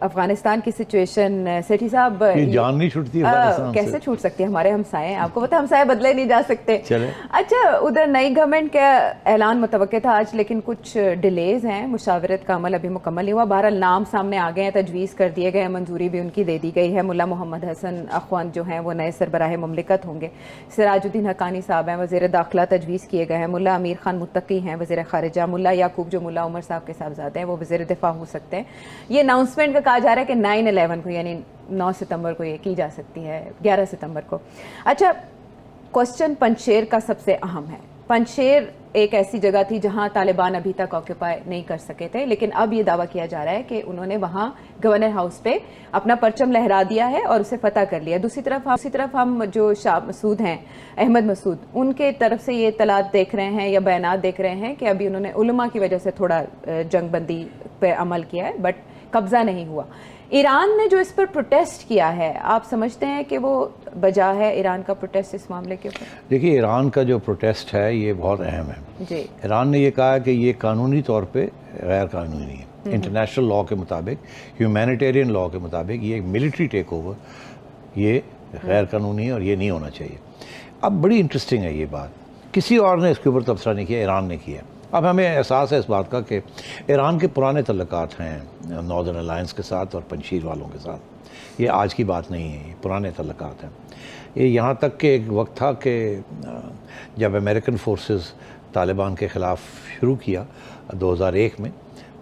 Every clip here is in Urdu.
افغانستان کی سچویشن سیٹھی صاحب جان نہیں چھوٹتی افغانستان کیسے چھوٹ سکتی ہے؟ ہمارے ہمسائے ہیں، آپ کو پتہ ہمسائے بدلے نہیں جا سکتے. اچھا ادھر نئی گورنمنٹ کا اعلان متوقع تھا آج، لیکن کچھ ڈیلیز ہیں، مشاورت کا عمل ابھی مکمل نہیں ہوا. بہرحال نام سامنے آ گئے ہیں، تجویز کر دیے گئے ہیں، منظوری بھی ان کی دے دی گئی ہے. ملا محمد حسن اخوان جو ہیں وہ نئے سربراہ مملکت ہوں گے. سراج الدین حقانی صاحب ہیں وزیر داخلہ، تجویز کیے گئے ہیں. ملا امیر خان متقی ہیں وزیر خارجہ. ملا یعقوب جو ملا عمر صاحب کے صاحبزادے ہیں وہ وزیر دفاع ہو سکتے ہیں. یہ اناؤنسمنٹ کا کہا جا رہا ہے کہ 9/11 کو یعنی 9 ستمبر کو یہ کی جا سکتی ہے، 11 ستمبر کو. اچھا کوسچن پنجشیر کا سب سے اہم ہے. پنجشیر ایک ایسی جگہ تھی جہاں طالبان ابھی تک آکوپائی نہیں کر سکے تھے، لیکن اب یہ دعویٰ کیا جا رہا ہے کہ انہوں نے وہاں گورنر ہاؤس پہ اپنا پرچم لہرا دیا ہے اور اسے فتح کر لیا. دوسری طرف ہم جو شاہ مسعود ہیں، احمد مسعود، ان کے طرف سے یہ اطلاعات دیکھ رہے ہیں یا بیانات دیکھ رہے ہیں کہ ابھی انہوں نے علماء کی وجہ سے تھوڑا جنگ بندی پہ عمل کیا ہے بٹ قبضہ نہیں ہوا. ایران نے جو اس پر پروٹیسٹ کیا ہے، آپ سمجھتے ہیں کہ وہ بجا ہے ایران کا پروٹیسٹ اس معاملے کے اوپر؟ دیکھیے ایران کا جو پروٹیسٹ ہے یہ بہت اہم ہے. جی ایران نے یہ کہا کہ یہ قانونی طور پہ غیر قانونی ہے. انٹرنیشنل لاء کے مطابق، ہیومینیٹیرین لاء کے مطابق یہ ملٹری ٹیک اوور یہ غیر قانونی ہے اور یہ نہیں ہونا چاہیے. اب بڑی انٹرسٹنگ ہے یہ بات، کسی اور نے اس کے اوپر تبصرہ نہیں کیا، ایران نے کیا. اب ہمیں احساس ہے اس بات کا کہ ایران کے پرانے تعلقات ہیں ناردرن الائنس کے ساتھ اور پنجشیر والوں کے ساتھ. یہ آج کی بات نہیں ہے، یہ پرانے تعلقات ہیں. یہ یہاں تک کہ ایک وقت تھا کہ جب امریکن فورسز طالبان کے خلاف شروع کیا 2001 میں،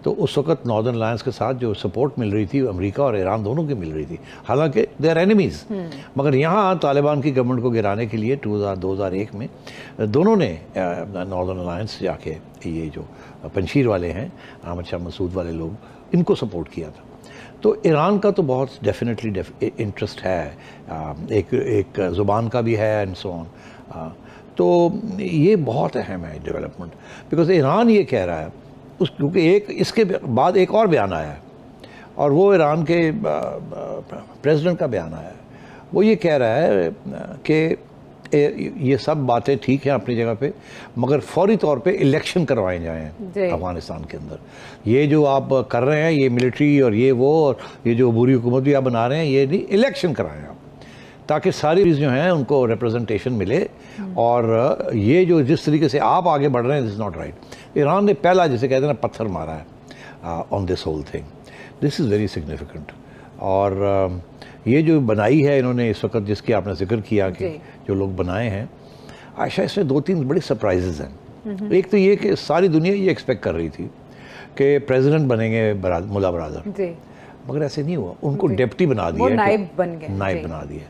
تو اس وقت ناردرن الائنس کے ساتھ جو سپورٹ مل رہی تھی امریکہ اور ایران دونوں کی مل رہی تھی، حالانکہ دے آر اینیمیز. مگر یہاں طالبان کی گورنمنٹ کو گرانے کے لیے 2001 میں دونوں نے ناردرن الائنس جا کے یہ جو پنجشیر والے ہیں، احمد شاہ مسعود والے لوگ، ان کو سپورٹ کیا تھا. تو ایران کا تو بہت ڈیفینیٹلی انٹرسٹ ہے، ایک زبان کا بھی ہے اینڈ سو آن. تو یہ بہت اہم ہے ڈیولپمنٹ، بیکاز ایران یہ کہہ رہا ہے کیونکہ اس کے بعد ایک اور بیان آیا ہے اور وہ ایران کے پریزیڈنٹ کا بیان آیا ہے. وہ یہ کہہ رہا ہے کہ یہ سب باتیں ٹھیک ہیں اپنی جگہ پہ، مگر فوری طور پہ الیکشن کروائے جائیں افغانستان کے اندر. یہ جو آپ کر رہے ہیں، یہ ملٹری اور یہ وہ اور یہ جو عبوری حکومت بھی آپ بنا رہے ہیں، یہ نہیں، الیکشن کرائیں آپ تاکہ ساری چیز جو ہیں ان کو ریپرزنٹیشن ملے. اور یہ جو جس طریقے سے آپ آگے بڑھ رہے ہیں this is not right. Iran نے پہلا جسے کہتے ہیں نا پتھر مارا ہے on this whole thing. This is very significant. اور یہ جو بنائی ہے انہوں نے اس وقت، جس کی آپ نے ذکر کیا کہ جو لوگ بنائے ہیں، عائشہ اس میں 2-3 بڑی سرپرائزز ہیں. ایک تو یہ کہ ساری دنیا یہ ایکسپیکٹ کر رہی تھی کہ پریزیڈنٹ بنیں گے ملا برادر، مگر ایسے نہیں ہوا. ان کو ڈپٹی بنا دیا، نائب بن گئے، نائب بنا دیا.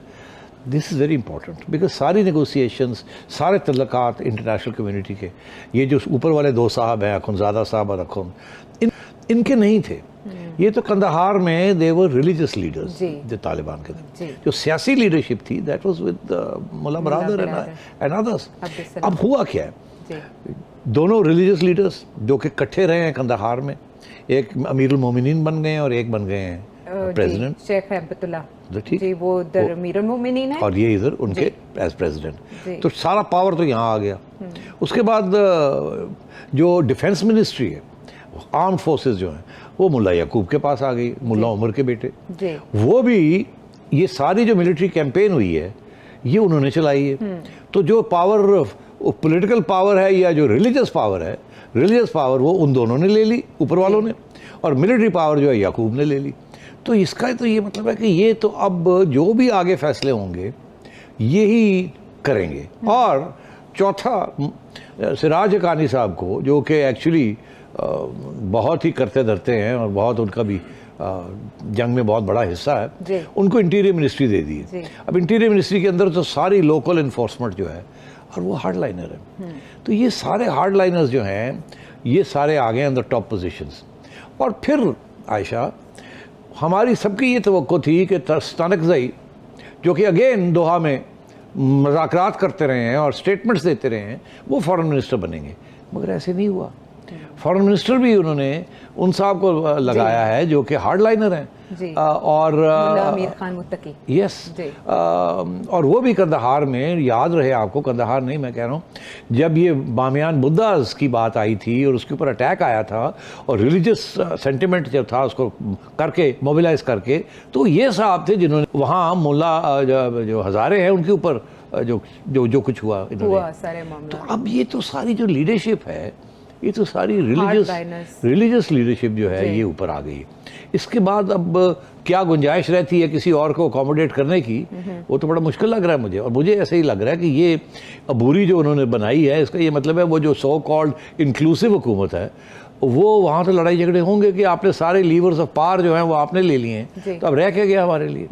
دس از ویری امپورٹنٹ بیکاز ساری نیگوسیشنز، سارے تعلقات انٹرنیشنل کمیونٹی کے، یہ جو اوپر والے 2 صاحب ہیں، اخنزادہ صاحب اور ان کے نہیں تھے. یہ تو قندھار میں دے ور ریلیجس لیڈرز جو طالبان کے تھے. جو سیاسی لیڈرشپ تھی دیٹ واز ود ملا برادر اینڈ ادرس. اب ہوا کیا ہے، دونوں ریلیجس لیڈرز جو کہ کٹھے رہے ہیں قندھار میں، ایک امیر المومنین بن گئے ہیں اور ایک بن گئے ہیں پریزیڈنٹ شیخ ہیبت اللہ. جی وہ ادھر امیر المومنین ہیں اور یہ ادھر ان کے ایز پریزیڈنٹ. تو سارا پاور تو یہاں آ گیا. اس کے بعد جو ڈیفنس منسٹری ہے، آرم فورسز جو ہیں، وہ ملا یعقوب کے پاس آ گئی، ملا عمر کے بیٹے. وہ بھی یہ ساری جو ملٹری کیمپین ہوئی ہے یہ انہوں نے چلائی ہے. تو جو پاور، پولیٹیکل پاور ہے یا جو ریلیجس پاور ہے، ریلیجس پاور وہ ان دونوں نے لے لی اوپر والوں نے، اور ملٹری پاور جو ہے یعقوب نے لے لی. تو اس کا تو یہ مطلب ہے کہ یہ تو اب جو بھی آگے فیصلے ہوں گے یہی کریں گے. اور چوتھا، سراج حقانی صاحب کو، جو کہ ایکچولی بہت ہی کرتے دھرتے ہیں اور بہت ان کا بھی جنگ میں بہت بڑا حصہ ہے، ان کو انٹیریئر منسٹری دے دی ہے. اب انٹیریئر منسٹری کے اندر تو ساری لوکل انفورسمنٹ جو ہے، اور وہ ہارڈ لائنر ہے. تو یہ سارے ہارڈ لائنرز جو ہیں یہ سارے آگے اندر ٹاپ پوزیشنز. اور پھر عائشہ ہماری سب کی یہ توقع تھی کہ ترستانکزئی، جو کہ اگین دوحہ میں مذاکرات کرتے رہے ہیں اور سٹیٹمنٹس دیتے رہے ہیں، وہ فورن منسٹر بنیں گے. مگر ایسے نہیں ہوا. فورن منسٹر بھی انہوں نے ان صاحب کو لگایا ہے جو کہ ہارڈ لائنر ہیں. جی اور ملا امیر خان متقی یس جی اور وہ بھی قندھار میں، یاد رہے آپ کو، قندھار نہیں میں کہہ رہا ہوں، جب یہ بامیان بدھاز کی بات آئی تھی اور اس کے اوپر اٹیک آیا تھا اور ریلیجس سینٹیمنٹ جب تھا اس کو کر کے موبیلائز کر کے، تو یہ صاحب تھے جنہوں نے وہاں ملا جو ہزارے ہیں ان کے اوپر جو کچھ ہوا انہوں نے. سارے معاملہ. تو اب یہ تو ساری جو لیڈرشپ ہے، یہ تو ساری ریلیجس لیڈرشپ جو ہے یہ اوپر آ گئی. اس کے بعد اب کیا گنجائش رہتی ہے کسی اور کو اکوموڈیٹ کرنے کی، وہ تو بڑا مشکل لگ رہا ہے مجھے. اور مجھے ایسے ہی لگ رہا ہے کہ یہ عبوری جو انہوں نے بنائی ہے، اس کا یہ مطلب ہے وہ جو سو کالڈ انکلوسیو حکومت ہے، وہ وہاں تو لڑائی جھگڑے ہوں گے کہ آپ نے سارے لیورز آف پاور جو ہیں وہ آپ نے لے لیے ہیں، تو اب رہ کے گیا ہمارے لیے.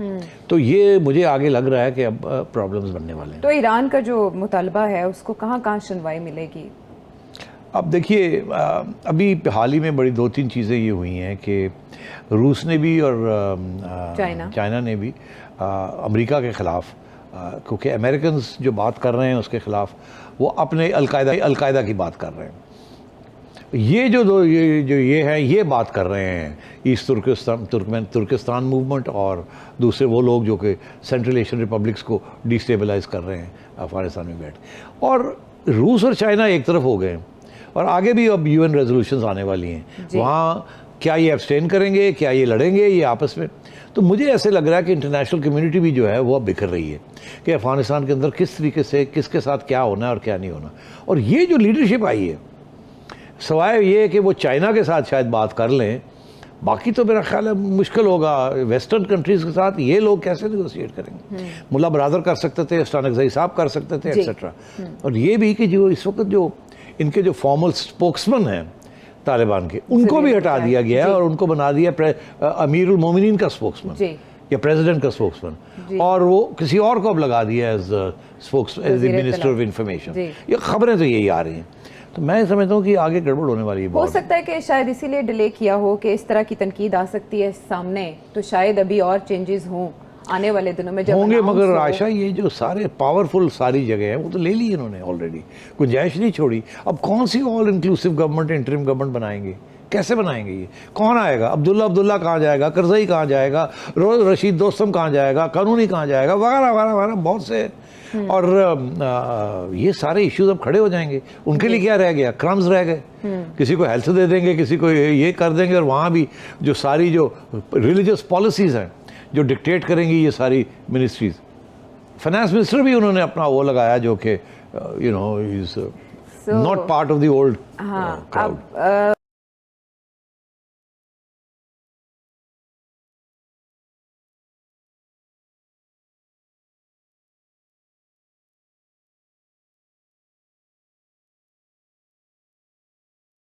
تو یہ مجھے آگے لگ رہا ہے کہ اب پرابلمز بننے والے ہیں. تو ایران کا جو مطالبہ ہے اس کو کہاں کہاں سنوائی ملے گی؟ اب دیکھیے ابھی حال ہی میں بڑی 2-3 چیزیں یہ ہوئی ہیں کہ روس نے بھی اور چائنا نے بھی امریکہ کے خلاف، کیونکہ امریکنز جو بات کر رہے ہیں اس کے خلاف، وہ اپنے القاعدہ کی بات کر رہے ہیں. یہ جو یہ ہیں یہ بات کر رہے ہیں ایسٹ ترکستان موومنٹ اور دوسرے وہ لوگ جو کہ سینٹرل ایشین ریپبلکس کو ڈیسٹیبلائز کر رہے ہیں افغانستان میں بیٹھ. اور روس اور چائنا ایک طرف ہو گئے ہیں اور آگے بھی اب UN ریزولوشنز آنے والی ہیں. وہاں کیا یہ ایبسٹین کریں گے، کیا یہ لڑیں گے یہ آپس میں؟ تو مجھے ایسے لگ رہا ہے کہ انٹرنیشنل کمیونٹی بھی جو ہے وہ اب بکھر رہی ہے کہ افغانستان کے اندر کس طریقے سے کس کے ساتھ کیا ہونا ہے اور کیا نہیں ہونا. اور یہ جو لیڈرشپ آئی ہے، سوائے یہ کہ وہ چائنا کے ساتھ شاید بات کر لیں، باقی تو میرا خیال ہے مشکل ہوگا. ویسٹرن کنٹریز کے ساتھ یہ لوگ کیسے نیگوشیٹ کریں گے؟ ملا برادر کر سکتے تھے، اسٹانک زئی صاحب کر سکتے تھے ایٹسٹرا. اور یہ بھی کہ جو اس وقت جو ان کے جو فارمل سپوکسمن ہیں طالبان کے، ان کو بھی ہٹا دیا گیا ہے اور ان کو بنا دیا امیر المومنین کا سپوکسمن یا پریزیڈنٹ کا سپوکسمن، اور وہ کسی اور کو اب لگا دیا ایز منسٹر آف انفارمیشن. یہ خبریں تو یہی آ رہی ہیں. تو میں سمجھتا ہوں کہ آگے گڑبڑ ہونے والی ہے. ہو سکتا ہے کہ شاید اسی لیے ڈیلے کیا ہو کہ اس طرح کی تنقید آ سکتی ہے سامنے، تو شاید ابھی اور چینجز ہوں آنے والے دنوں میں جب ہوں گے. مگر عائشہ یہ جو سارے پاورفل ساری جگہ ہیں وہ تو لے لی انہوں نے آلریڈی، گنجائش نہیں چھوڑی. اب کون سی آل انکلوسیو گورنمنٹ انٹرم گورنمنٹ بنائیں گے؟ کیسے بنائیں گے؟ یہ کون آئے گا؟ عبداللہ کہاں جائے گا؟ کرزئی کہاں جائے گا؟ رشید دوستم کہاں جائے گا؟ قانونی کہاں جائے گا؟ وغیرہ وغیرہ وغیرہ بہت سے. اور یہ سارے ایشوز اب کھڑے ہو جائیں گے. ان کے لیے کیا رہ گیا؟ کرمز رہ گئے. کسی کو ہیلتھ دے دیں گے، کسی کو یہ کر دیں گے. اور وہاں بھی جو ساری جو ریلیجس پالیسیز ہیں جو ڈکٹیٹ کریں گی یہ ساری منسٹریز. فائنانس منسٹر بھی انہوں نے اپنا وہ لگایا جو کہ is not part of the old crowd.